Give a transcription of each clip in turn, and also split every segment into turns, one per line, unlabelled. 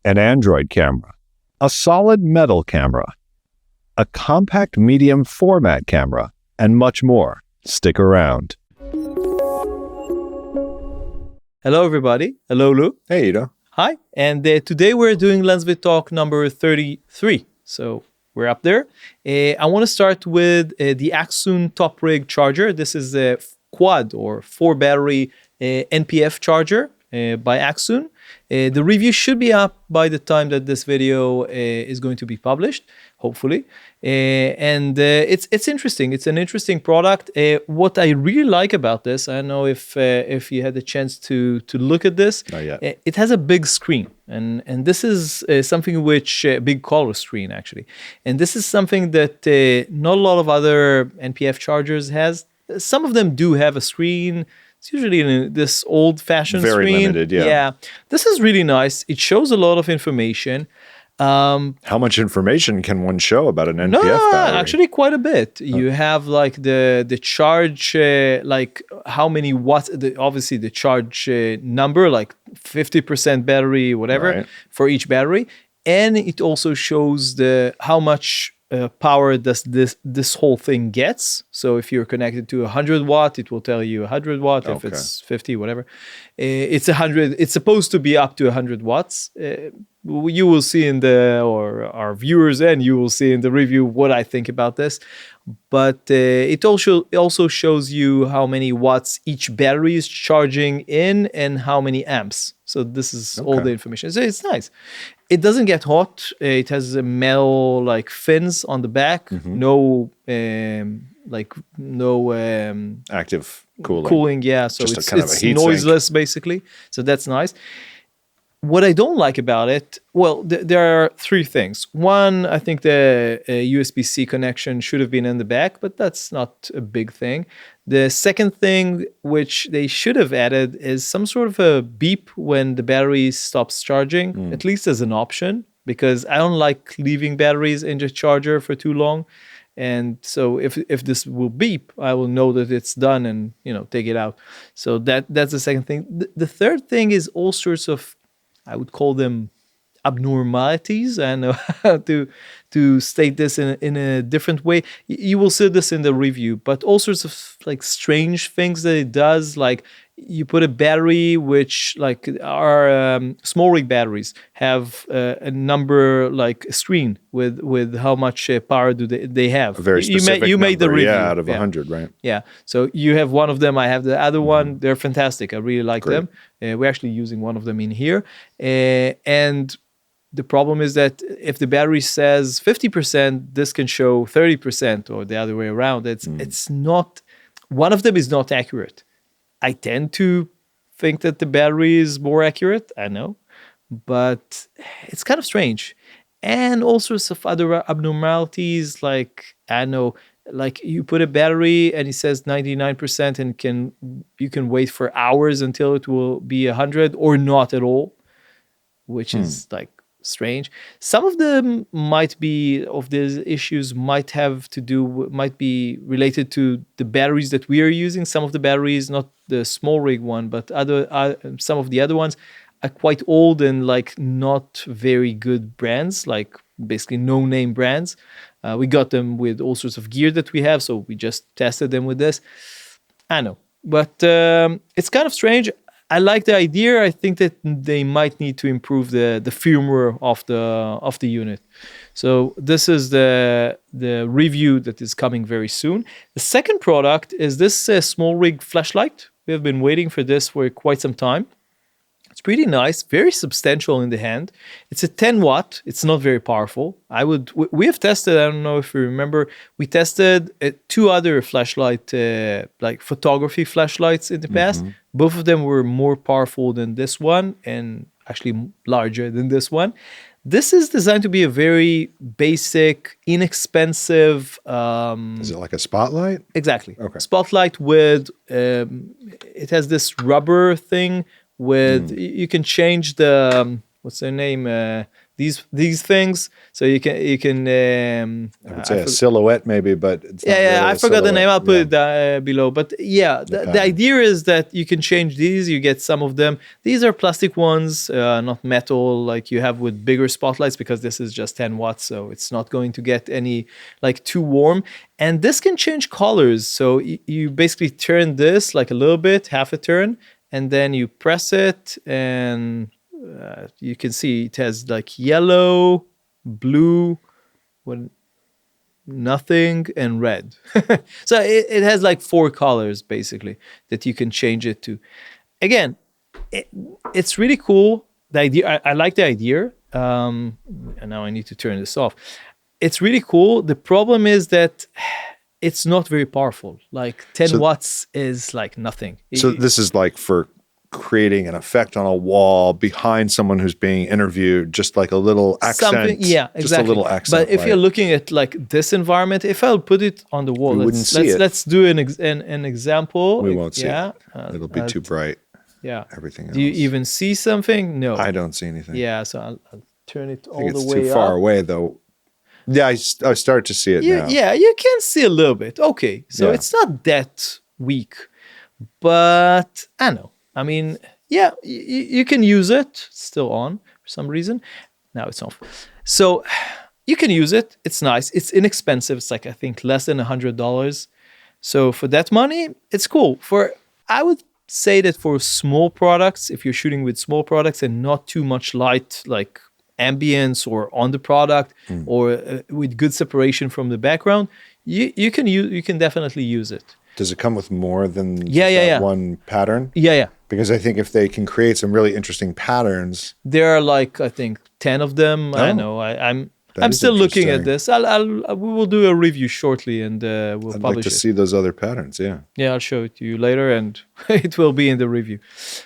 an Android camera, a solid metal camera, a compact medium format camera, and much more. Stick around.
Hello, everybody. Hello, Lou.
Hey, Ito.
Hi. And today we're doing LensVid Talk number 33. So we're up there. I want to start with the Accsoon TOPRIG charger. This is a quad or 4-battery NPF charger by Accsoon. The review should be up by the time that this video is going to be published, hopefully. It's interesting. It's an interesting product. What I really like about this, I don't know if you had the chance to look at this.
Not yet.
It has a big screen, and this is something which big color screen actually, and this is something that not a lot of other NPF chargers has. Some of them do have a screen. It's usually in this old-fashioned screen.
Very limited, yeah.
Yeah, this is really nice. It shows a lot of information.
How much information can one show about an NPF battery?
Actually quite a bit. You have like the charge, like how many watts, obviously the charge number, like 50% battery, whatever, for each battery. And it also shows how much power does this whole thing gets. So if you're connected to 100 watt, it will tell you 100 watt. If it's 50, whatever, it's 100. It's supposed to be up to 100 watts. You will see or our viewers, and you will see in the review what I think about this. But it also shows you how many watts each battery is charging in and how many amps. So this is all the information. So it's nice. It doesn't get hot. It has a metal like fins on the back. No
active cooling.
Cooling, yeah. So
Just
it's noiseless basically. So that's nice. What I don't like about it, well, there are three things. One, I think the USB-C connection should have been in the back, but that's not a big thing. The second thing, which they should have added, is some sort of a beep when the battery stops charging, at least as an option, because I don't like leaving batteries in the charger for too long. And so if this will beep, I will know that it's done and, take it out. So that's the second thing. The third thing is all sorts of, I would call them abnormalities. I don't know how to state this in a different way. You will see this in the review, but all sorts of like strange things that it does. Like you put a battery, which like our SmallRig batteries have a number, like a screen with how much power do they have.
A very specific
you made the
number,
review.
out of 100, right?
Yeah. So you have one of them. I have the other one. They're fantastic. I really like them. We're actually using one of them in here. And the problem is that if the battery says 50%, this can show 30% or the other way around. It's not, one of them is not accurate. I tend to think that the battery is more accurate. I know, but it's kind of strange. And all sorts of other abnormalities, like, I know, like you put a battery and it says 99% and you can wait for hours until it will be 100 or not at all, which is like strange. Some of them these issues might be related to the batteries that we are using. Some of the batteries, not the SmallRig one, but some of the other ones are quite old and like not very good brands, like basically no-name brands. We got them with all sorts of gear that we have, so we just tested them with this. I know, but it's kind of strange. I like the idea. I think that they might need to improve the firmware of the unit. So this is the review that is coming very soon. The second product is this SmallRig flashlight. We have been waiting for this for quite some time. It's pretty nice, very substantial in the hand. It's a 10 watt. It's not very powerful. We have tested, I don't know if you remember, we tested two other flashlight, like photography flashlights in the past. Both of them were more powerful than this one and actually larger than this one. This is designed to be a very basic, inexpensive...
is it like a spotlight?
Exactly.
Okay.
Spotlight with... it has this rubber thing with you can change the what's their name? These things. So you can.
I would say a silhouette maybe, but it's not
Yeah,
really
I
a
forgot the name. I'll put
silhouette.
it below. But yeah, the
pattern.
idea is that you can change these. You get some of them. These are plastic ones, not metal like you have with bigger spotlights, because this is just 10 watts, so it's not going to get any like too warm. And this can change colors. So you basically turn this like a little bit, half a turn, and then you press it, and you can see it has like yellow, blue, nothing, and red. So it has like 4 colors basically that you can change it to. Again, it's really cool. The idea, I like the idea. And now I need to turn this off. It's really cool. The problem is that it's not very powerful. Like 10 watts is like nothing.
So this is like for creating an effect on a wall behind someone who's being interviewed, just like a little accent.
Yeah, exactly.
Just a little accent.
But if you're looking at like this environment, if I'll put it on the wall, let's do an example.
We won't see it. It'll be too bright.
Yeah.
Everything else.
Do you even see something? No.
I don't see anything.
Yeah, so I'll turn it all the way up.
It's too far away though. Yeah, I start to see it now.
Yeah, you can see a little bit. Okay, so it's not that weak, but I don't know. I mean, yeah, you can use it. It's still on for some reason. Now it's off. So you can use it. It's nice. It's inexpensive. It's like, I think, less than $100. So for that money, it's cool. I would say that for small products, if you're shooting with small products and not too much light, like ambience or on the product, or with good separation from the background, you can definitely use it.
Does it come with more than one pattern?
Yeah.
Because I think if they can create some really interesting patterns,
there are like, I think 10 of them. I know. I'm still looking at this. We will do a review shortly, and we'll
I'd
publish
like to
it.
see those other patterns. Yeah.
Yeah, I'll show it to you later, and it will be in the review.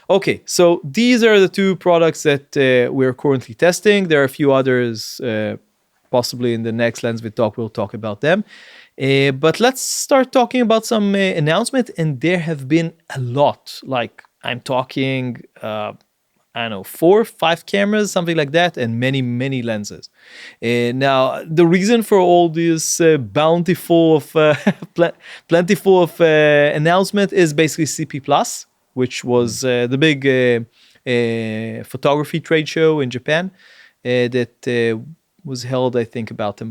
Okay, so these are the 2 products that we're currently testing. There are a few others, possibly in the next LensVid talk. We'll talk about them. But let's start talking about some announcements, and there have been a lot. Like, I'm talking, I don't know, 4 or 5 cameras, something like that, and many lenses. Now, the reason for all this plentiful of announcement is basically CP+, which was the big photography trade show in Japan that was held, I think, about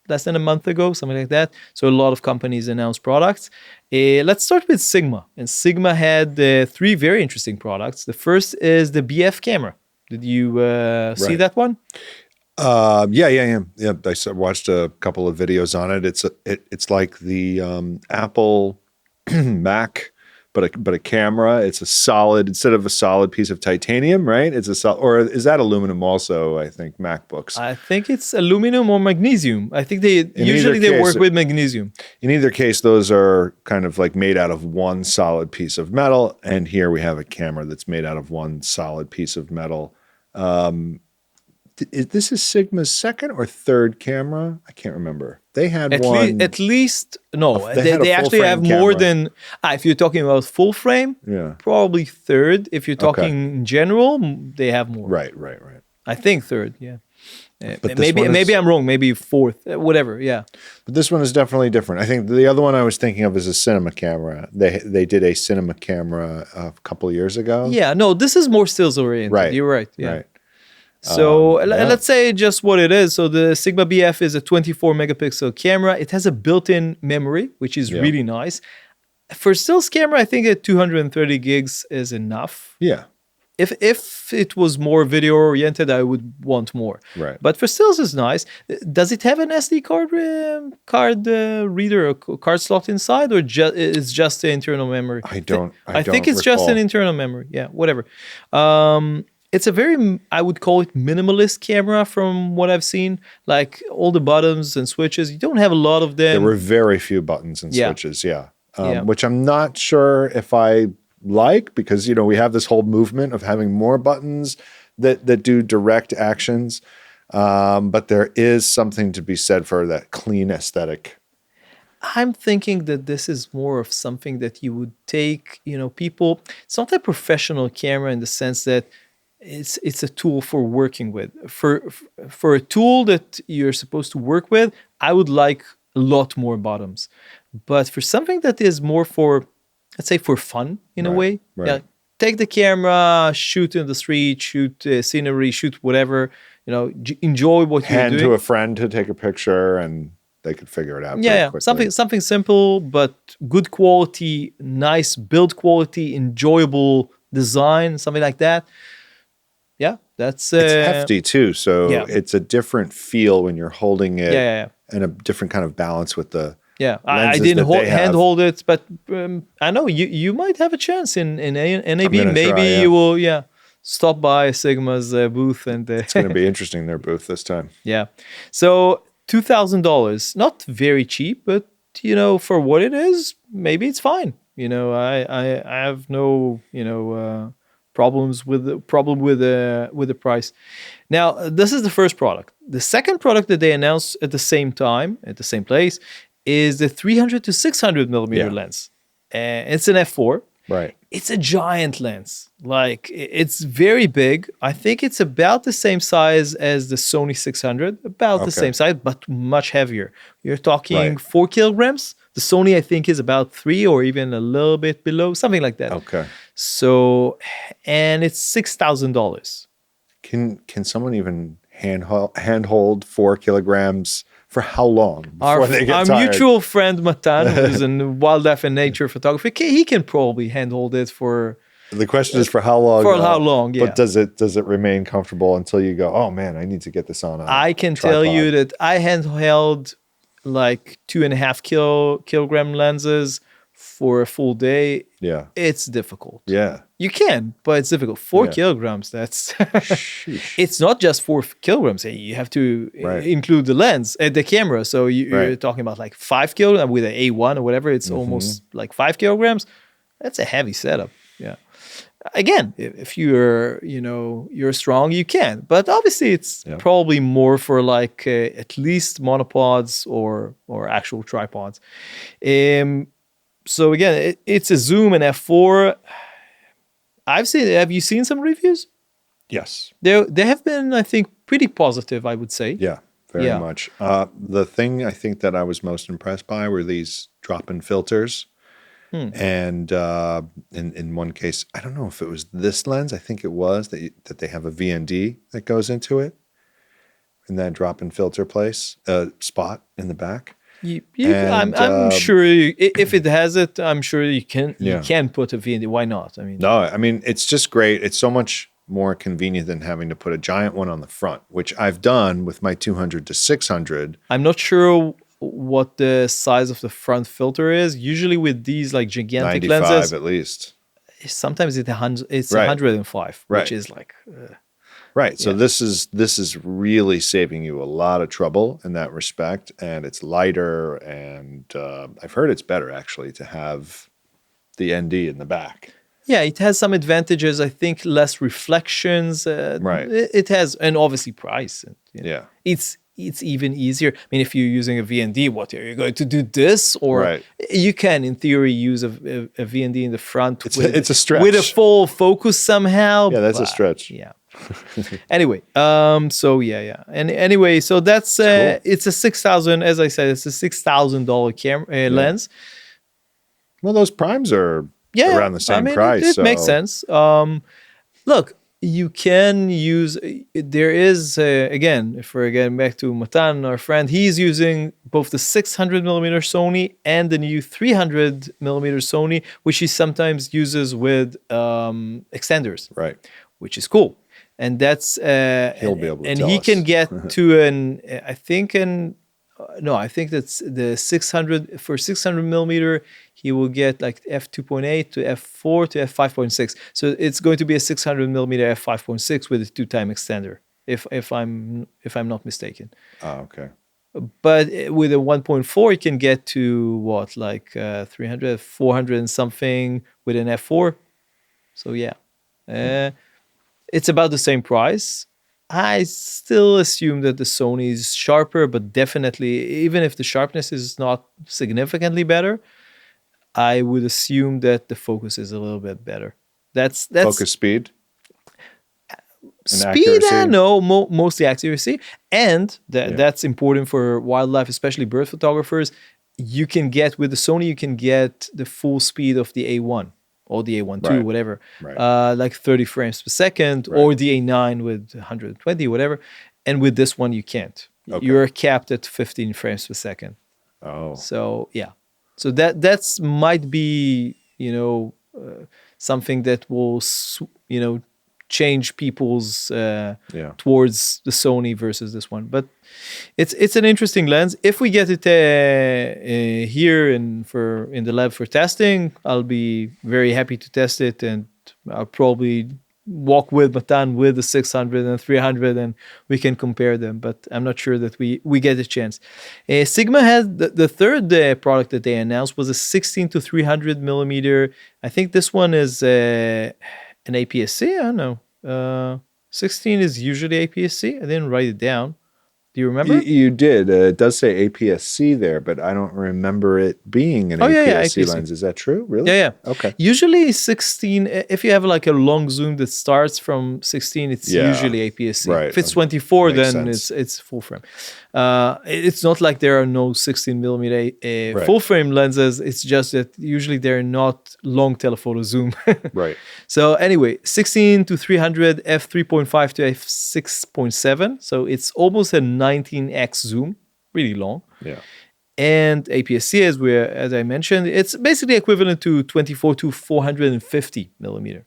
less than a month ago, something like that. So a lot of companies announced products. Let's start with Sigma. And Sigma had 3 very interesting products. The first is the BF camera. Did you see that one?
Yeah. I watched a couple of videos on it. It's like the Apple Mac, but a camera. It's a solid, instead of a solid piece of titanium, right? It's a solid, or is that aluminum also? I think MacBooks.
I think it's aluminum or magnesium. I think they usually work with magnesium.
In either case, those are kind of like made out of one solid piece of metal, and here we have a camera that's made out of one solid piece of metal. This is Sigma's second or third camera? I can't remember. They had one.
At least, no.
They
They actually have more than. If you're talking about full frame, probably third. If you're talking in general, they have more.
Right.
I think third, yeah. But maybe I'm wrong. Maybe fourth, whatever. Yeah.
But this one is definitely different. I think the other one I was thinking of is a cinema camera. They did a cinema camera a couple of years ago.
Yeah. No, this is more stills oriented. Right. You're right. Yeah.
Right.
So let's say just what it is. So the Sigma BF is a 24 megapixel camera. It has a built-in memory, which is really nice. For stills camera, I think that 230 gigs is enough.
Yeah.
If it was more video oriented, I would want more.
Right.
But for stills, it's nice. Does it have an SD card reader or card slot inside, or it's just the internal memory? I think it's just an internal memory. Yeah, whatever. It's a very, I would call it minimalist camera from what I've seen. Like all the buttons and switches, you don't have a lot of them.
There were very few buttons and switches, which I'm not sure if I like, because we have this whole movement of having more buttons that do direct actions, but there is something to be said for that clean aesthetic.
I'm thinking that this is more of something that you would take, people. It's not a professional camera in the sense that it's a tool for working with. For a tool that you're supposed to work with, I would like a lot more bottoms. But for something that is more for, let's say, for fun in a way, yeah, take the camera, shoot in the street, shoot scenery, shoot whatever, enjoy what you're doing.
Hand to a friend to take a picture, and they could figure it out.
Yeah,
quickly.
something simple but good quality, nice build quality, enjoyable design, something like that. Yeah, that's
it's hefty too, so it's a different feel when you're holding it, and a different kind of balance with the.
Yeah, I didn't hand hold it, but I know you might have a chance in NAB. Maybe you will, stop by Sigma's booth and
it's going to be interesting, their booth this time.
Yeah, so $2,000, not very cheap, but for what it is, maybe it's fine. I have no problems with the price. Now, this is the first product. The second product that they announced at the same time, at the same place, is the 300 to 600 millimeter lens. It's an f4.
Right.
It's a giant lens. Like, it's very big. I think it's about the same size as the Sony 600, about the same size, but much heavier. You're talking 4 kilograms. The Sony, I think, is about 3 or even a little bit below, something like that.
Okay.
So, and it's $6,000.
Can someone even handhold 4 kilograms for how long before they get tired?
Our mutual friend Matan, who's in wildlife and nature photography, he can probably handhold it for.
The question is for how long?
For how long? Yeah.
But does it remain comfortable until you go, oh man, I need to get this on?
I can tell you that I handheld like 2.5 kilogram lenses for a full day.
Yeah,
it's difficult.
Yeah,
you can, but it's difficult. 4 kilograms. That's it's not just 4 kilograms. You have to include the lens, the camera. So you're talking about like 5 kilograms with an A1 or whatever. It's almost like 5 kilograms. That's a heavy setup. Yeah. Again, if you're strong, you can. But obviously, it's probably more for like at least monopods or actual tripods. So again, it's a zoom and f4. Have you seen some reviews?
Yes.
They have been, I think, pretty positive, I would say.
Yeah, very much. The thing I think that I was most impressed by were these drop-in filters. And in one case, I don't know if it was this lens. I think it was that they have a VND that goes into it in that drop-in filter place spot in the back.
I'm sure if it has it, I'm sure you can put a VND. Why not?
I mean, it's just great. It's so much more convenient than having to put a giant one on the front, which I've done with my 200 to 600.
I'm not sure what the size of the front filter is. Usually with these like gigantic
95
lenses,
at least.
Sometimes it's 105, which is like.
Right. So this is really saving you a lot of trouble in that respect, and it's lighter, and I've heard it's better actually to have the ND in the back.
Yeah, it has some advantages. I think less reflections. It has, and obviously price. It's even easier. I mean, if you're using a VND, what are you going to do this? Or you can, in theory, use a VND in the front.
It's a stretch.
With a full focus somehow.
Yeah, that's a stretch.
Yeah. Anyway, so and anyway, so that's cool. It's a $6,000. As I said, it's a $6,000 camera lens.
Well, those primes are around the same price.
It makes sense. Look, you can use. There is again, if we're getting back to Matan, our friend, he's using both the 600 millimeter Sony and the new 300 millimeter Sony, which he sometimes uses with extenders, which is cool. And that's
he'll be able to tell
he
us.
can get to I think that's the 600 for 600 millimeter. He will get like f2.8 to f4 to f5.6. So it's going to be a 600 millimeter f5.6 with a 2-time extender, if I'm not mistaken.
Oh, okay.
But with a 1.4, you can get to what, like 300, 400 and something with an f4. So it's about the same price. I still assume that the Sony is sharper, but definitely, even if the sharpness is not significantly better, I would assume that the focus is a little bit better. That's
focus speed.
Speed,
accuracy?
no, mostly accuracy, and
Yeah.
that's important for wildlife, especially bird photographers. You can get with the Sony, you can get the full speed of the A1 or the A1 II,
Right.
whatever,
Right.
like 30 frames per second, or the A9 with 120, whatever. And with this one, you can't.
Okay.
You're capped at 15 frames per second.
Oh.
So yeah, so that's might be something that will change people's
Yeah.
towards the Sony versus this one. But it's an interesting lens. If we get it here in the lab for testing, I'll be very happy to test it, and I'll probably walk with Matan with the 600 and 300, and we can compare them. But I'm not sure that we get a chance. Sigma had the third product that they announced was a 16 to 300 millimeter. I think this one is an APS-C. I don't know. 16 is usually APS-C. I didn't write it down. Do you remember?
You did. It does say APS-C there, but I don't remember it being an APS-C
APS-C
lens. Is that true? Really?
Yeah.
Okay.
Usually 16, if you have like a long zoom that starts from 16, it's usually APS-C.
Right.
If it's 24,
Makes
then
sense.
it's full frame. It's not like there are no 16 millimeter
Right.
full frame lenses. It's just that usually they're not long telephoto zoom.
Right.
So anyway, 16 to 300 f3.5 to f6.7. So it's almost a 19x zoom, really long.
Yeah.
And APS-C, as I mentioned, it's basically equivalent to 24 to 450 millimeter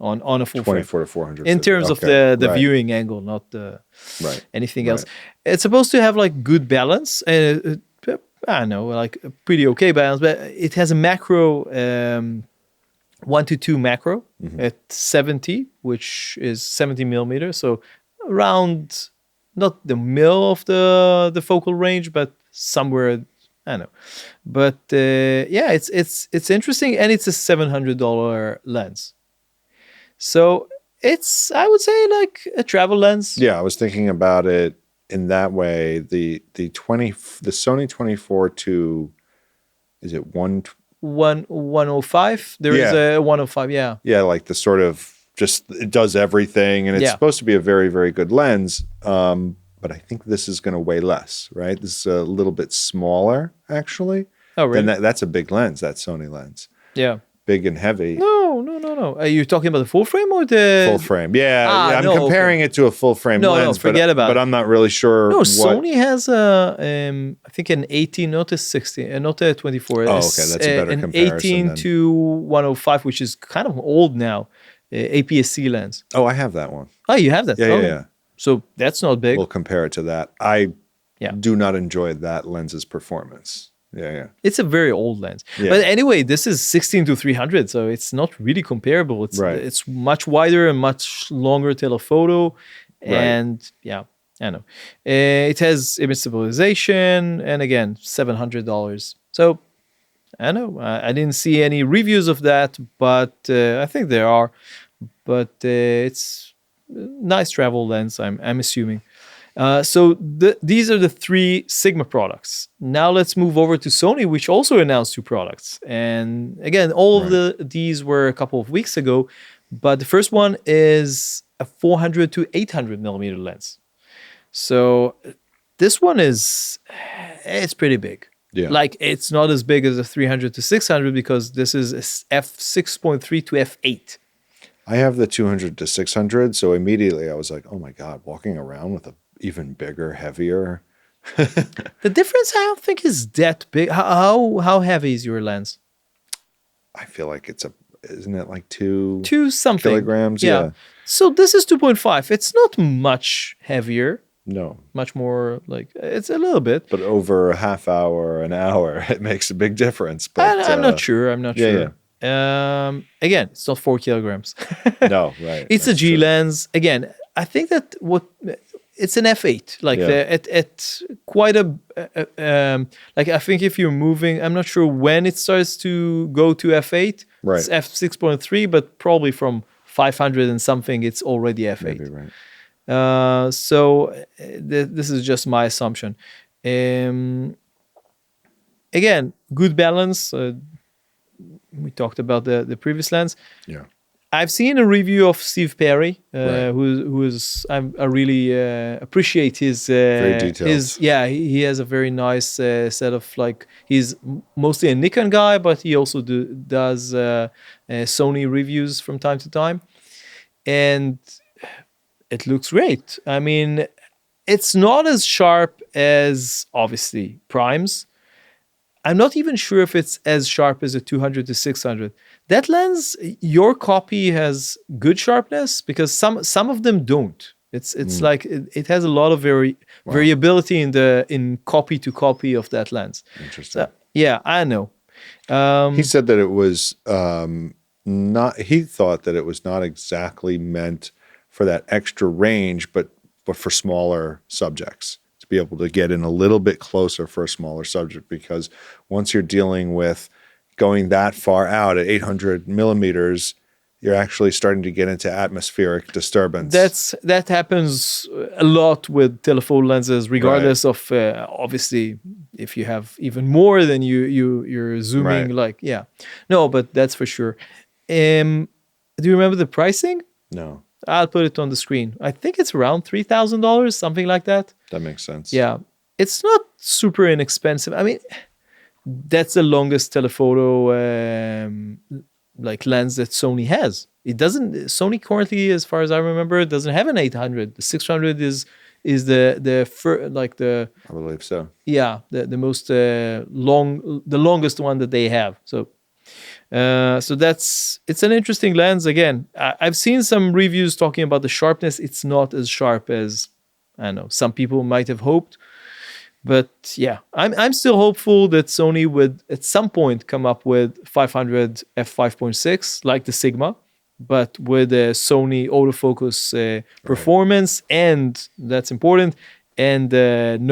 on a full frame.
24 to 400.
In terms of
Okay.
the
Right.
viewing angle, not
Right.
anything
Right.
else. It's supposed to have like good balance. I don't know, like a pretty okay balance, but it has a macro 1 to 2 macro at 70, which is 70 millimeters. So around, not the middle of the focal range, but somewhere, I don't know. But it's interesting, and it's a $700 lens. So it's, I would say, like a travel lens.
Yeah, I was thinking about it in that way. The Sony 24 to, is it
105. There is a 105. Yeah.
Yeah, like the sort of just, it does everything, and it's supposed to be a very, very good lens. But I think this is going to weigh less, right? This is a little bit smaller, actually.
Oh, really?
And that's a big lens, that Sony lens.
Yeah.
Big and heavy.
No. Are you talking about the full frame or the
Full frame? Yeah, I'm
no,
comparing it to a full frame lens.
Forget about it.
But I'm not really sure.
No,
what...
Sony has a, I think an 18, not a 16, not a 24.
Oh, okay, that's a better
an
comparison
18
then.
to 105, which is kind of old now, APS-C lens.
Oh, I have that one.
Oh, you have that?
Yeah,
Oh.
yeah.
So that's not big.
We'll compare it to that. I
Yeah.
do not enjoy that lens's performance. Yeah.
It's a very old lens.
Yeah.
But anyway, this is 16 to 300, so it's not really comparable. It's
Right.
it's much wider and much longer telephoto. And I know. It has image stabilization, and again, $700. So I know. I didn't see any reviews of that, but I think there are. But it's a nice travel lens, I'm assuming. So these are the 3 Sigma products. Now let's move over to Sony, which also announced 2 products. And again, all of these were a couple of weeks ago. But the first one is a 400 to 800 millimeter lens. So this one it's pretty big.
Yeah.
Like, it's not as big as a 300 to 600 because this is a F6.3 to F8.
I have the 200 to 600, so immediately I was like, oh my God, walking around with a even bigger, heavier.
The difference, I don't think, is that big. How heavy is your lens?
I feel like isn't it like 2
something
kilograms? Yeah.
So this is 2.5. It's not much heavier.
No.
Much more, like, it's a little bit.
But over a half hour, an hour, it makes a big difference. But
I'm not sure. I'm not sure. Again, it's not 4 kilograms.
No, right.
It's a
That's
G
true.
lens. Again, I think that it's an f8. Like at quite a like, I think if you're moving, I'm not sure when it starts to go to f8.
Right.
It's f6.3, but probably from 500 and something, it's already f8.
Maybe, right.
So this is just my assumption. Again, good balance. We talked about the previous lens.
Yeah.
I've seen a review of Steve Perry,
Right.
who is I really appreciate his
Very detailed.
he has a very nice set of like he's mostly a Nikon guy, but he also does Sony reviews from time to time, and it looks great. I mean, it's not as sharp as obviously primes. I'm not even sure if it's as sharp as a 200 to 600. That lens, your copy has good sharpness because some of them don't. It's like it has a lot of variability in copy to copy of that lens.
Interesting.
So, yeah, I know.
He said that it was not. He thought that it was not exactly meant for that extra range, but for smaller subjects, to be able to get in a little bit closer for a smaller subject, because once you're dealing with going that far out at 800 millimeters, you're actually starting to get into atmospheric disturbance.
That happens a lot with telephoto lenses, regardless of obviously if you have even more than you're zooming.
Right.
Like no, but that's for sure. Do you remember the pricing?
No,
I'll put it on the screen. I think it's around $3,000, something like that.
that makes sense.
Yeah, it's not super inexpensive. I mean, that's the longest telephoto like lens that Sony has. It doesn't. Sony currently, as far as I remember, doesn't have an 800. The 600 is the
I believe so.
the most the longest one that they have. So. It's an interesting lens. Again, I've seen some reviews talking about the sharpness. It's not as sharp as I don't know some people might have hoped, but yeah, I'm still hopeful that Sony would at some point come up with 500 f5.6 like the Sigma, but with a Sony autofocus performance, and that's important, and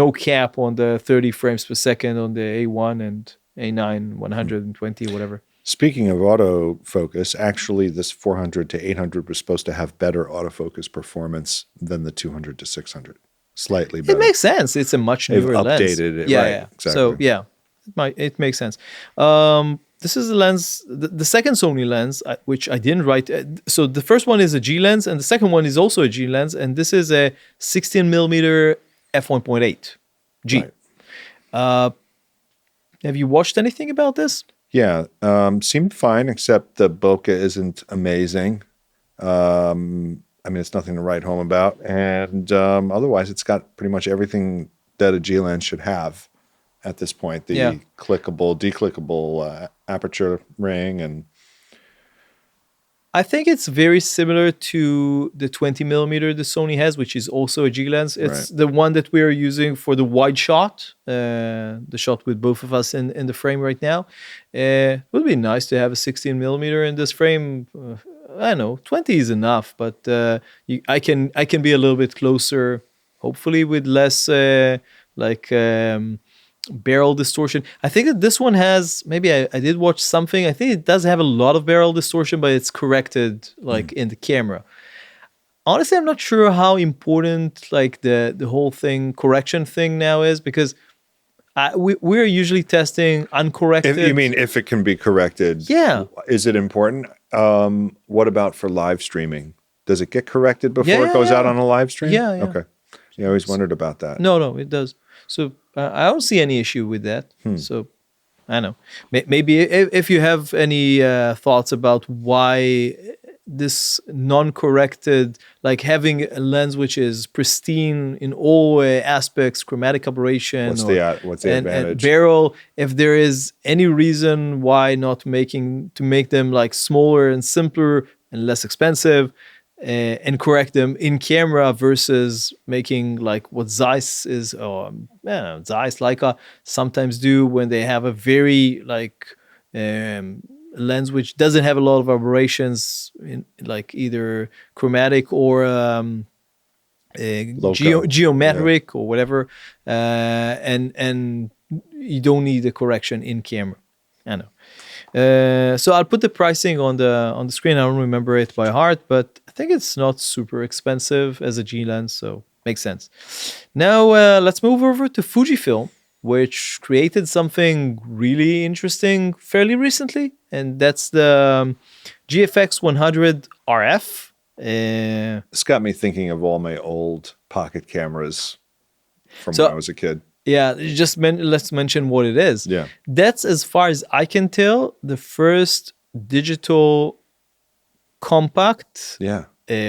no cap on the 30 frames per second on the A1 and A9 120 whatever.
Speaking of autofocus, actually this 400 to 800 was supposed to have better autofocus performance than the 200 to 600. Slightly better.
It makes sense. It's a much
They've
newer lens.
updated it,
Yeah,
right,
yeah.
exactly.
So yeah, it makes sense. This is the lens, the second Sony lens, which I didn't write. So the first one is a G lens, and the second one is also a G lens, and this is a 16 millimeter f1.8 G.
Right.
Have you watched anything about this?
Yeah, seemed fine, except the bokeh isn't amazing. I mean, it's nothing to write home about. And otherwise, it's got pretty much everything that a G lens should have at this point. The clickable, declickable aperture ring. And
I think it's very similar to the 20 millimeter the Sony has, which is also a G lens. It's the one that we're using for the wide shot, the shot with both of us in the frame right now. It would be nice to have a 16 millimeter in this frame. I don't know, 20 is enough, but I can be a little bit closer, hopefully with less barrel distortion. I think that this one has, maybe I did watch something, I think it does have a lot of barrel distortion, but it's corrected in the camera. Honestly, I'm not sure how important like the whole thing correction thing now is, because we're usually testing uncorrected.
you mean if it can be corrected?
Yeah.
Is it important? What about for live streaming? Does it get corrected before it goes out on a live stream?
Yeah.
Okay. Yeah, I always wondered about that.
No, it does. So I don't see any issue with that. So I don't know. Maybe if you have any thoughts about why this non-corrected, like having a lens which is pristine in all aspects, chromatic aberration,
What's the advantage?
And barrel, if there is any reason why not make them like smaller and simpler and less expensive, and correct them in camera versus making like what Zeiss is, or Zeiss Leica sometimes do when they have a very like lens which doesn't have a lot of aberrations, in like either chromatic or geometric or whatever, and you don't need the correction in camera. I know. So I'll put the pricing on the screen. I don't remember it by heart, but I think it's not super expensive as a G lens, so makes sense. Now let's move over to Fujifilm. which created something really interesting fairly recently, and that's the GFX 100 RF.
It's got me thinking of all my old pocket cameras from
So-
when I was a kid.
Yeah, let's mention what it is.
Yeah.
That's, as far as I can tell, the first digital compact,
Yeah.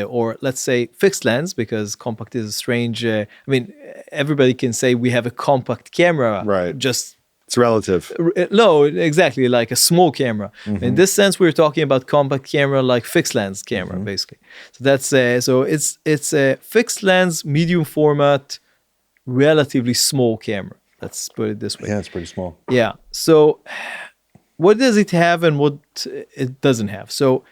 or let's say fixed lens, because compact is a strange. I mean, everybody can say we have a compact camera,
Right.
Just
It's relative.
no, exactly, like a small camera.
Mm-hmm.
In this sense, we're talking about compact camera, like fixed lens camera,
Mm-hmm.
basically. So that's it's a fixed lens, medium format, relatively small camera. Let's put it this way.
Yeah, it's pretty small.
Yeah. So what does it have and what it doesn't have? So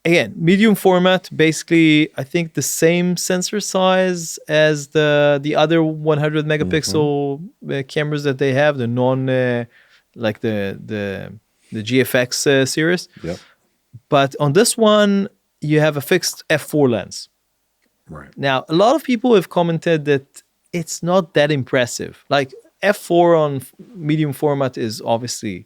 again, medium format, basically, I think the same sensor size as the other 100 megapixel cameras that they have, the non like the GFX series.
Yep.
But on this one, you have a fixed f4 lens.
Right.
Now, a lot of people have commented that it's not that impressive. Like f4 on medium format is obviously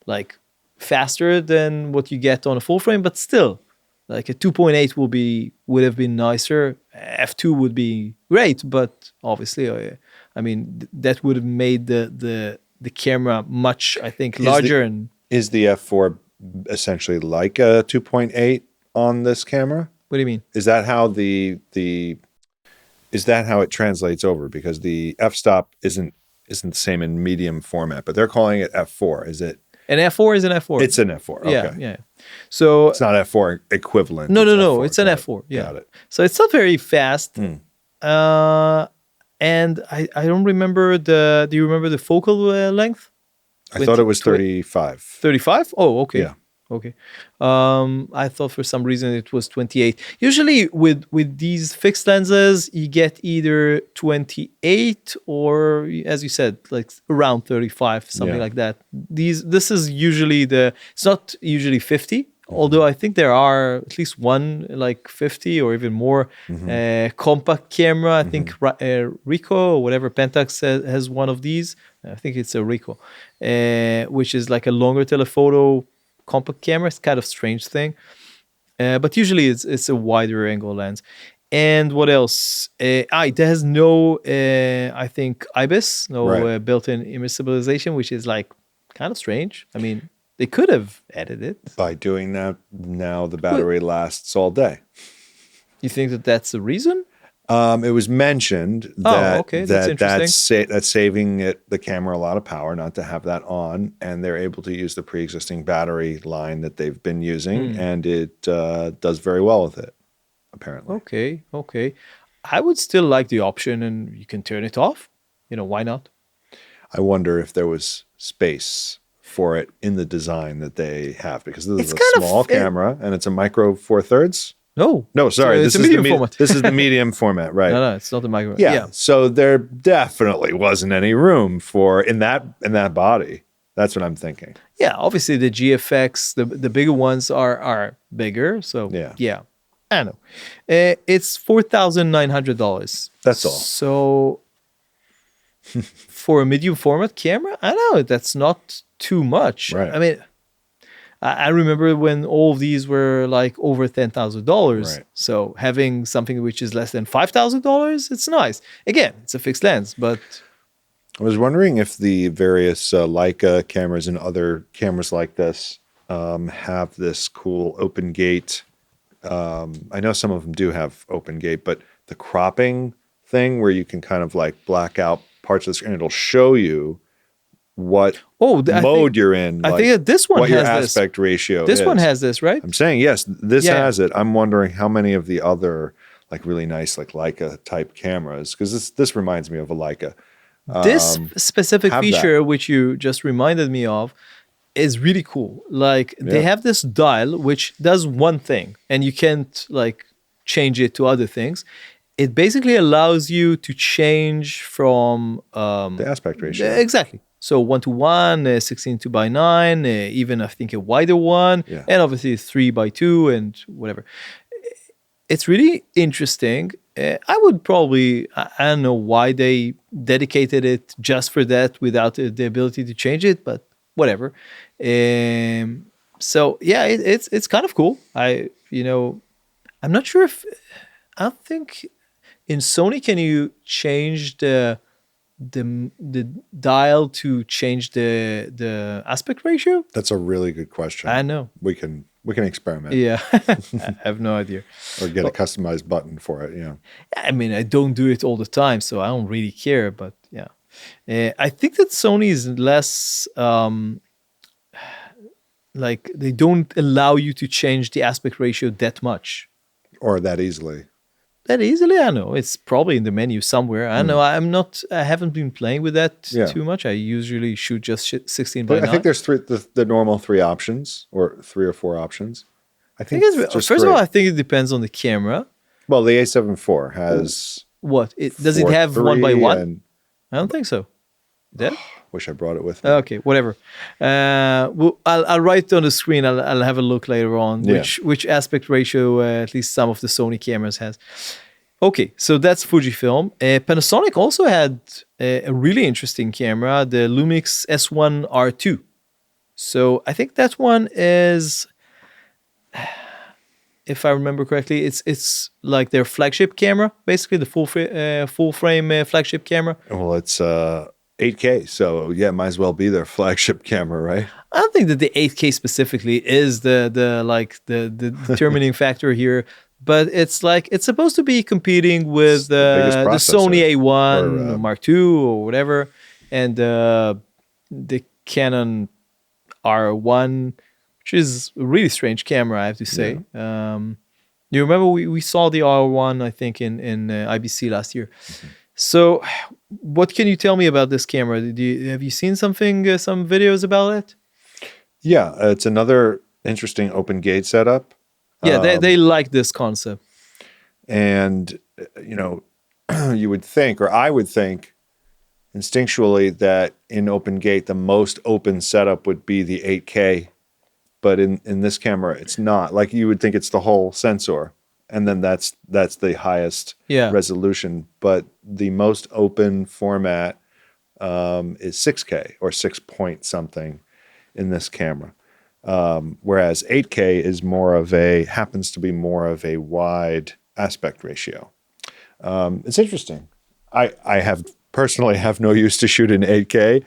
like faster than what you get on a full frame, but still, like a 2.8 would have been nicer. F2 would be great, but obviously, I mean, that would have made the camera much, I think, larger.
Is the f4 essentially like a 2.8 on this camera?
What do you mean?
Is that how is that how it translates over? Because the f-stop isn't the same in medium format, but they're calling it f4. Is it?
An f4 is an f4.
It's an f4. Okay.
Yeah. So
It's not f4 equivalent.
no,
F4.
it's an
Got it.
f4. Yeah.
Got it.
So it's not very fast. And I don't remember do you remember the focal length?
I thought it was 35.
35? Oh, okay.
Yeah.
Okay. I thought for some reason it was 28. Usually with these fixed lenses, you get either 28 or, as you said, like around 35, something
Yeah.
like that. This is usually it's not usually 50. Although I think there are at least one like 50 or even more compact camera. I think Ricoh or whatever, Pentax has one of these. I think it's a Ricoh, which is like a longer telephoto compact camera. It's kind of strange thing. But usually it's a wider angle lens. And what else? It has no, I think, IBIS, no built-in image stabilization, which is like kind of strange. I mean, they could have added it.
By doing that, now the battery lasts all day.
You think that's the reason?
It was mentioned that
okay. That's interesting.
that's saving the camera a lot of power not to have that on, and they're able to use the pre-existing battery line that they've been using, and it does very well with it, apparently.
Okay. I would still like the option, and you can turn it off. Why not?
I wonder if there was space for it in the design that they have, because this is a small camera and it's a micro 4/3.
No,
sorry,
it's a medium format.
This is the medium format, right?
No, it's not the micro.
Yeah. So there definitely wasn't any room for in that body. That's what I'm thinking.
Yeah, obviously the GFX, the bigger ones are bigger. So yeah, I know. It's $4,900.
That's all.
So for a medium format camera, I know that's not too much.
Right.
I mean, I remember when all of these were like over $10,000.
Right.
So having something which is less than $5,000, it's nice. Again, it's a fixed lens, but
I was wondering if the various Leica cameras and other cameras like this have this cool open gate. I know some of them do have open gate, but the cropping thing where you can kind of like black out parts of the screen, it'll show you what mode you're in.
I think that this one
what
has
your
this.
aspect ratio
This
is.
one has this, right?
I'm saying, yes, this has it. I'm wondering how many of the other like really nice like Leica type cameras, because this reminds me of a Leica.
This specific
have
feature, which you just reminded me of, is really cool. Like they have this dial which does one thing, and you can't like change it to other things. It basically allows you to change from
The aspect ratio.
Exactly. So 1:1, 16:9, even I think a wider one, and obviously 3:2 and whatever. it's really interesting. I would probably, I don't know why they dedicated it just for that without the ability to change it, but whatever. So yeah, it's kind of cool. I'm not sure if, I don't think in Sony can you change the dial to change the aspect ratio?
That's a really good question.
I know.
We can experiment.
Yeah, I have no idea.
Or get a customized button for it. Yeah.
I mean, I don't do it all the time, so I don't really care. But yeah, I think that Sony is less like they don't allow you to change the aspect ratio that much.
Or that easily.
That easily, I know. It's probably in the menu somewhere. I know. I haven't been playing with that too much. I usually shoot just 16 by 9.
I think there's the normal 3 options, or 3 or 4 options. I think
first of all, I think it depends on the camera.
Well, the A7 IV has
what? Does it have 1x1? I don't think so. That?
Wish I brought it with me.
Okay, whatever. Well, I'll write it on the screen. I'll have a look later on which aspect ratio at least some of the Sony cameras has. Okay, so that's Fujifilm. Panasonic also had a really interesting camera, the Lumix S1R II. So I think that one is, if I remember correctly, it's like their flagship camera, basically the full frame flagship camera.
Well, it's 8K, so yeah, might as well be their flagship camera, right?
I don't think that the 8K specifically is the determining factor here, but it's supposed to be competing with the Sony A1 Mark II or whatever, and the Canon R1, which is a really strange camera, I have to say. Yeah. You remember we saw the R1, I think, in IBC last year. Mm-hmm. So, what can you tell me about this camera? Have you seen some videos about it?
Yeah, it's another interesting open gate setup.
Yeah, they like this concept.
And, you would think, or I would think, instinctually that in open gate, the most open setup would be the 8K. But in this camera, it's not. Like, you would think it's the whole sensor. And then that's the highest resolution. But the most open format is 6K or 6 point something in this camera. Whereas 8K is happens to be more of a wide aspect ratio. It's interesting. I personally have no use to shoot in 8K.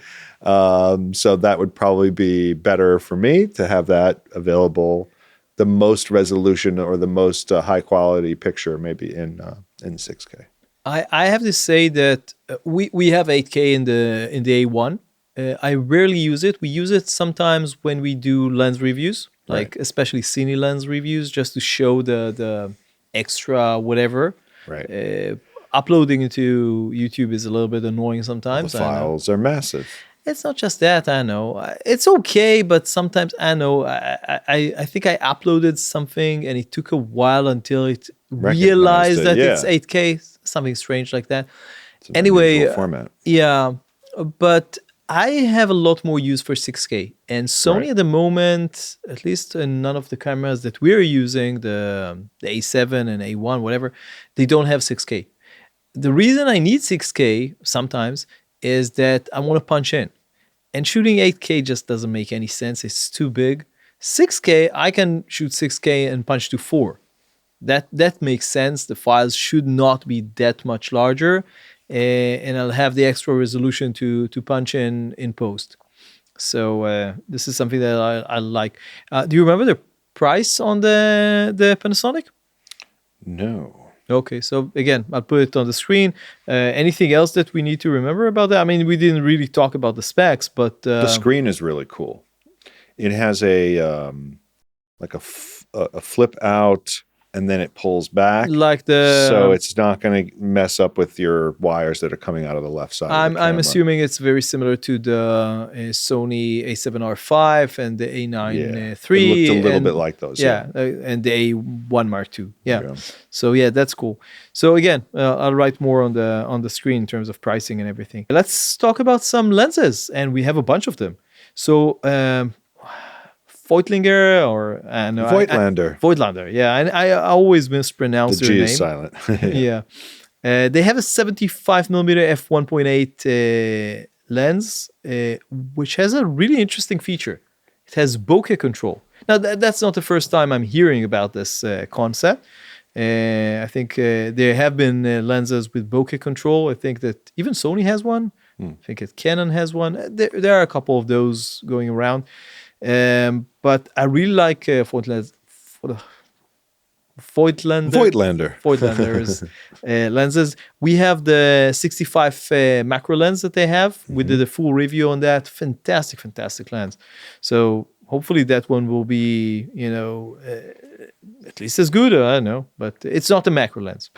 So that would probably be better for me to have that available, the most resolution or the most high quality picture maybe in 6K.
I have to say that we have 8K in the A1. I rarely use it. We use it sometimes when we do lens reviews, like especially cine lens reviews, just to show the extra whatever.
Right.
Uploading into YouTube is a little bit annoying sometimes.
The files are massive.
It's not just that, I know. It's okay, but sometimes I know. I think I uploaded something and it took a while until it realized that it's 8K, something strange like that. Anyway,
format.
Yeah, but I have a lot more use for 6K. And Sony at the moment, at least in none of the cameras that we're using, the A7 and A1, whatever, they don't have 6K. The reason I need 6K sometimes is that I want to punch in. And shooting 8K just doesn't make any sense. It's too big. 6K, I can shoot 6K and punch to 4. That makes sense. The files should not be that much larger. And I'll have the extra resolution to punch in post. So this is something that I like. Do you remember the price on the Panasonic?
No.
Okay, so again, I'll put it on the screen. Anything else that we need to remember about that? I mean, we didn't really talk about the specs, but
the screen is really cool. It has a flip out, and then it pulls back. So it's not going to mess up with your wires that are coming out of the left side.
I'm assuming it's very similar to the Sony A7R V and the A9 III.
It looked a little bit like those.
And the A1 Mark II. Yeah. So yeah, that's cool. So again, I'll write more on the screen in terms of pricing and everything. Let's talk about some lenses, and we have a bunch of them. So Voigtlander or no,
Voigtlander.
Voigtlander. Yeah, and I always mispronounce
The
their
G
name.
is silent.
Yeah. They have a 75mm f1.8 lens, which has a really interesting feature. It has bokeh control. Now, that's not the first time I'm hearing about this concept. I think there have been lenses with bokeh control. I think that even Sony has one. I think that Canon has one. There are a couple of those going around. But I really like Voigtlander's lenses. We have the 65 macro lens that they have. We did a full review on that. Fantastic lens. So hopefully that one will be, at least as good. I don't know, but it's not a macro lens.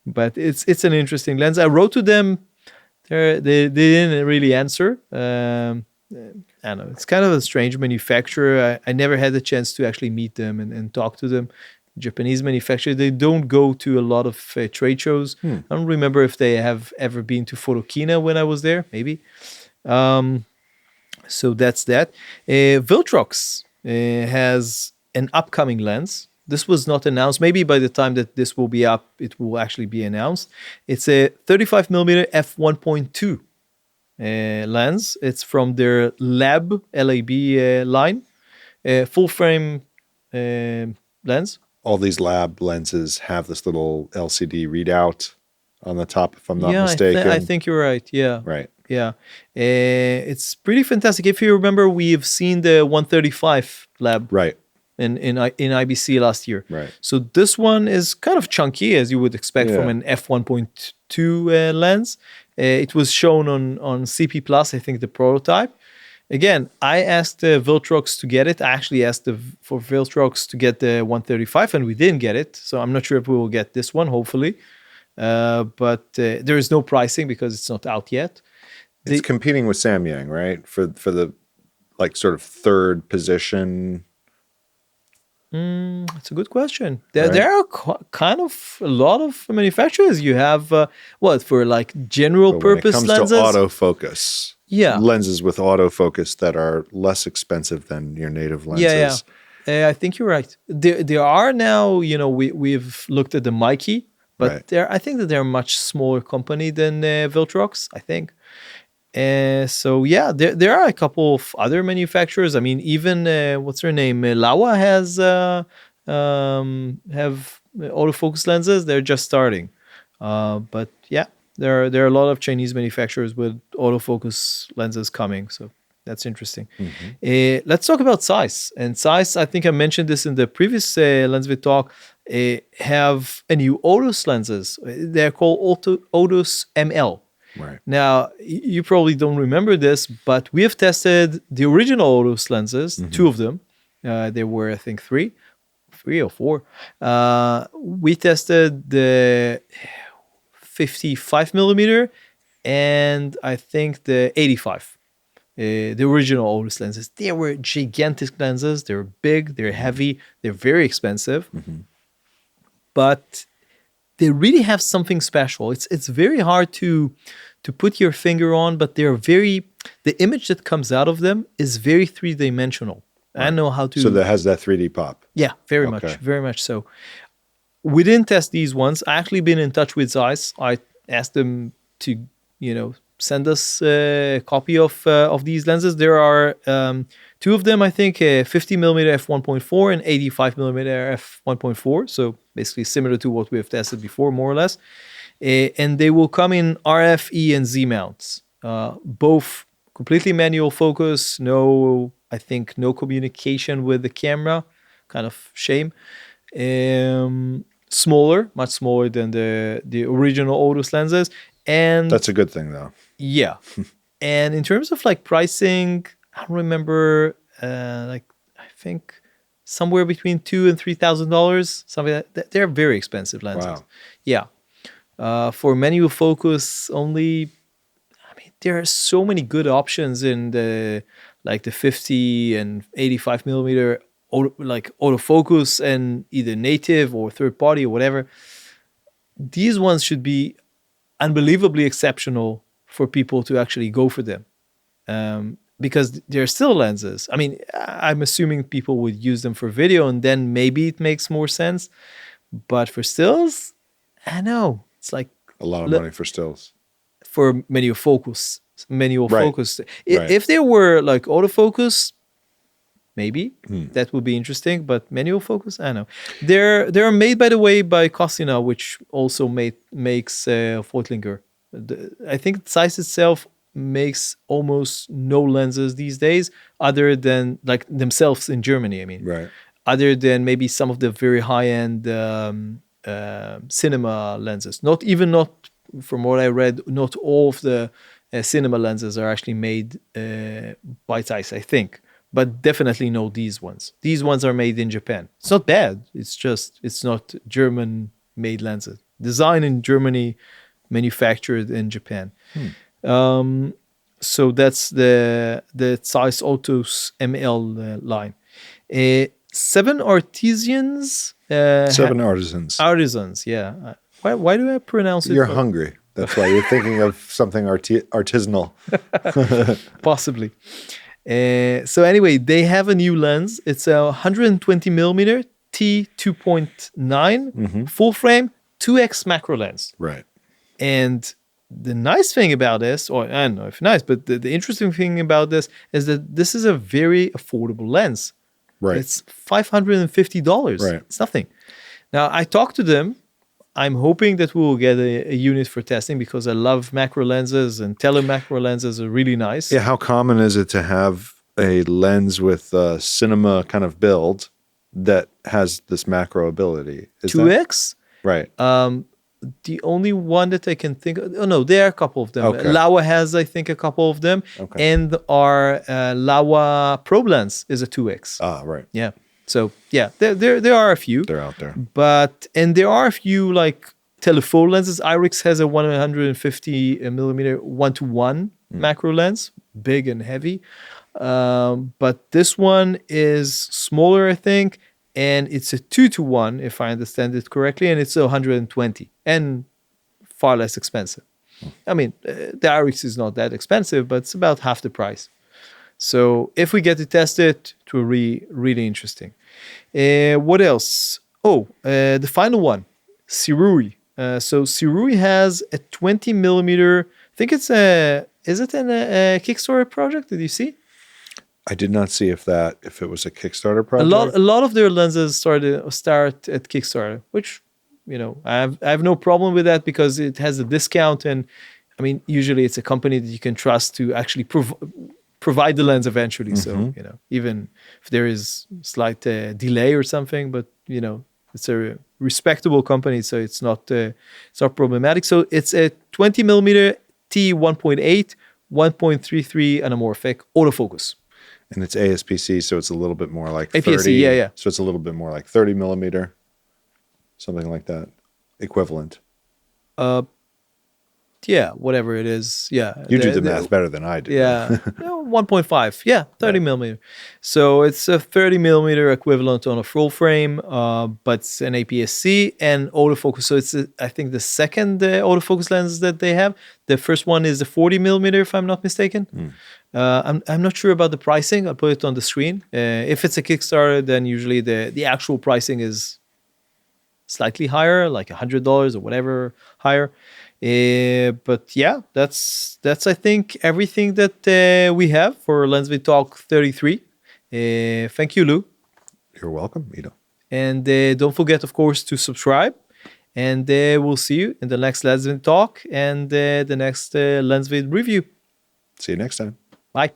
But it's an interesting lens. I wrote to them. They didn't really answer. I don't know. It's kind of a strange manufacturer. I never had the chance to actually meet them and talk to them. Japanese manufacturer. They don't go to a lot of trade shows. I don't remember if they have ever been to Photokina when I was there. Maybe. So that's that. Viltrox has an upcoming lens. This was not announced. Maybe by the time that this will be up, it will actually be announced. It's a 35mm f1.2 lens. It's from their LAB line, full frame lens.
All these lab lenses have this little LCD readout on the top, if I'm not mistaken.
I think you're right. Yeah.
Right.
Yeah. It's pretty fantastic. If you remember, we've seen the 135 lab
Right.
in IBC last year.
Right.
So this one is kind of chunky, as you would expect from an f1.2 lens. It was shown on CP Plus, I think the prototype. Again, I asked Viltrox to get it. I actually asked for Viltrox to get the 135, and we didn't get it. So I'm not sure if we will get this one, hopefully. But there is no pricing because it's not out yet.
It's competing with Samyang, right? For the sort of third position.
It's a good question. There are kind of a lot of manufacturers. You have for general purpose lenses.
When it comes to autofocus, lenses with autofocus that are less expensive than your native lenses.
I think you're right. There are now. We've looked at the Mikey, but I think that they're a much smaller company than Viltrox. I think. So there are a couple of other manufacturers. I mean, even what's her name? Laowa has have autofocus lenses. They're just starting, but there are a lot of Chinese manufacturers with autofocus lenses coming. So that's interesting. Let's talk about Zeiss. And Zeiss, I think I mentioned this in the previous LensVid talk. Have a new Otus lenses. They're called Otus ML.
Right.
Now, you probably don't remember this, but we have tested the original Otus lenses, two of them. There were, I think, three or four. We tested the 55mm and I think the 85. The original Otus lenses. They were gigantic lenses. They're big, they're heavy, they're very expensive. But they really have something special. It's very hard to put your finger on, but the image that comes out of them is very three-dimensional. Right. I don't know how to.
So that has that 3D pop.
Yeah, very much so. We didn't test these ones. I actually been in touch with Zeiss. I asked them to, send us a copy of these lenses. There are two of them, I think, 50mm f1.4 and 85mm f1.4. So basically similar to what we have tested before, more or less. And they will come in RF, E, and Z mounts. Both completely manual focus. No communication with the camera. Kind of shame. Smaller, much smaller than the original Otus lenses. And
that's a good thing, though.
Yeah. And in terms of pricing, I remember I think somewhere between $2,000 and $3,000, something like that. They're very expensive lenses.
Wow.
Yeah. For manual focus only, I mean, there are so many good options in the 50 and 85mm autofocus and either native or third party or whatever. These ones should be unbelievably exceptional for people to actually go for them. because they're still lenses. I mean, I'm assuming people would use them for video, and then maybe it makes more sense. But for stills, I know it's like
A lot of money for stills.
for manual focus.
Right.
Focus.
Right.
If there were like autofocus, maybe that would be interesting. But manual focus, I don't know. They're made, by the way, by Cosina, which also makes Voigtlander. I think Zeiss itself makes almost no lenses these days, other than like themselves in Germany. I mean,
Right.
other than maybe some of the very high-end cinema lenses. Not from what I read, not all of the cinema lenses are actually made by Zeiss, I think. But definitely know these ones. These ones are made in Japan. It's not bad. It's just, it's not German-made lenses. Designed in Germany, manufactured in Japan. So that's the Zeiss Otus ML line. 7 artisans.
7 artisans.
Artisans, yeah. Why do I pronounce it?
You're hungry. That's why you're thinking of something artisanal.
Possibly. So anyway, they have a new lens. It's a 120 millimeter T2.9 full frame 2x macro lens.
Right.
And the nice thing about this, or I don't know if nice, but the interesting thing about this is that this is a very affordable lens.
Right.
It's $550.
Right.
It's nothing. Now, I talked to them. I'm hoping that we will get a unit for testing because I love macro lenses, and telemacro lenses are really nice.
Yeah. How common is it to have a lens with a cinema kind of build that has this macro ability? Is
2x?
Right.
The only one that I can think of, oh no, there are a couple of them.
Okay.
Laowa has, I think, a couple of them.
Okay.
And our Laowa probe lens is a 2x.
Ah, right.
Yeah. So yeah, there are a few.
They're out there.
And there are a few like telephoto lenses. IRIX has a 150 millimeter 1:1 macro lens, big and heavy. But this one is smaller, I think, and it's a 2:1, if I understand it correctly, and it's 120 and far less expensive. I mean, the IRIX is not that expensive, but it's about half the price. So if we get to test it, it will be really interesting. What else? The final one, Sirui. So Sirui has a 20 millimeter. I think it's a Kickstarter project? Did you see?
I did not see if it was a Kickstarter project.
A lot of their lenses start at Kickstarter, which I have no problem with that because it has a discount, and I mean usually it's a company that you can trust to actually provide the lens eventually. So even if there is slight delay or something, but it's a respectable company, so it's not problematic. So it's a 20 millimeter T1.8 1.33 anamorphic autofocus.
And it's APS-C, so it's a little bit more like
APS-C,
30.
yeah.
So it's a little bit more like 30 millimeter, something like that, equivalent.
Yeah, whatever it is. Yeah.
You do the math better than I do.
Yeah. 1.5. Yeah, 30 millimeter. So it's a 30 millimeter equivalent on a full frame, but it's an APS-C and autofocus. So it's, I think, the second autofocus lens that they have. The first one is the 40 millimeter, if I'm not mistaken. I'm not sure about the pricing. I'll put it on the screen. If it's a Kickstarter, then usually the actual pricing is slightly higher, like $100 or whatever higher. But yeah, that's I think everything that we have for LensVid Talk 33. Thank you, Lou.
You're welcome, Ito.
And don't forget, of course, to subscribe. And we'll see you in the next LensVid Talk and the next LensVid review.
See you next time.
Bye.